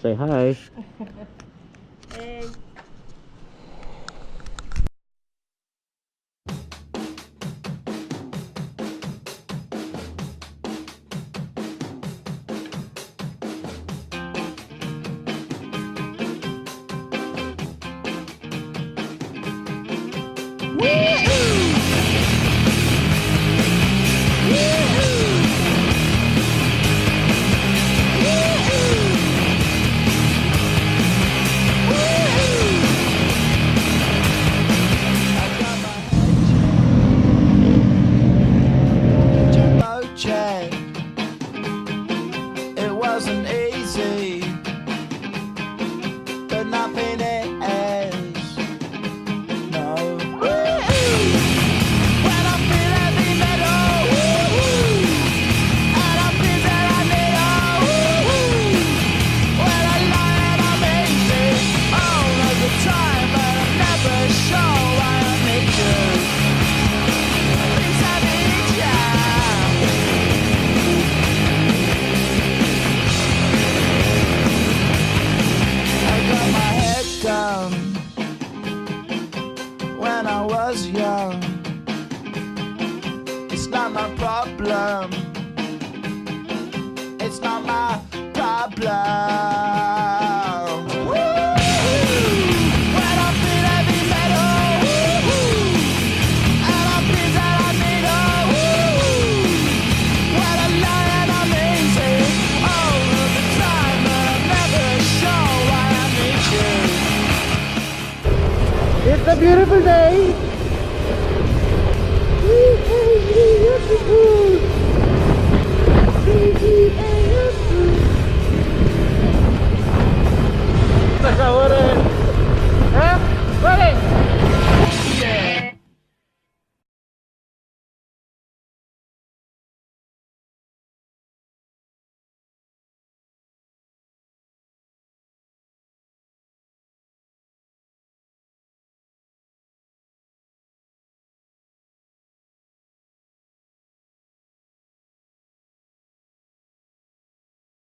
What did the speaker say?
say hi. Hey. It wasn't easy, but nothing is. No. When I feel heavy metal, and I feel that I need when I lie and I'm easy all of the time, but I'm never sure why I need you. Please I need ya. Got my head down when I was young. It's not my problem. It's not my problem. When I feel heavy metal, and I feel that I need when I lie and I'm easy all of the time, but I'm never sure why I need you. It's a beautiful day.